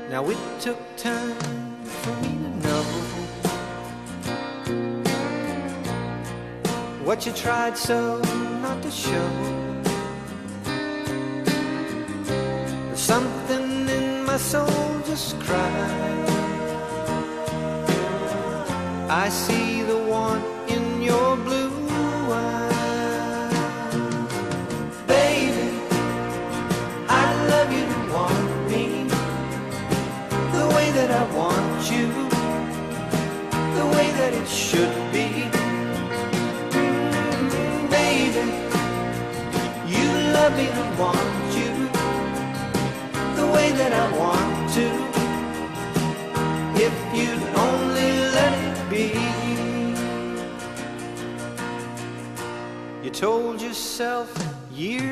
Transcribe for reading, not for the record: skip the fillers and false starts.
Now it took time for me to know what you tried so not to show. Something in my soul just cried. I see the one in your blue eyes. Baby, I love you to want me the way that I want you, the way that it should be. Baby, you love me to want you the way that I want to, if you'd only let it be. You told yourself years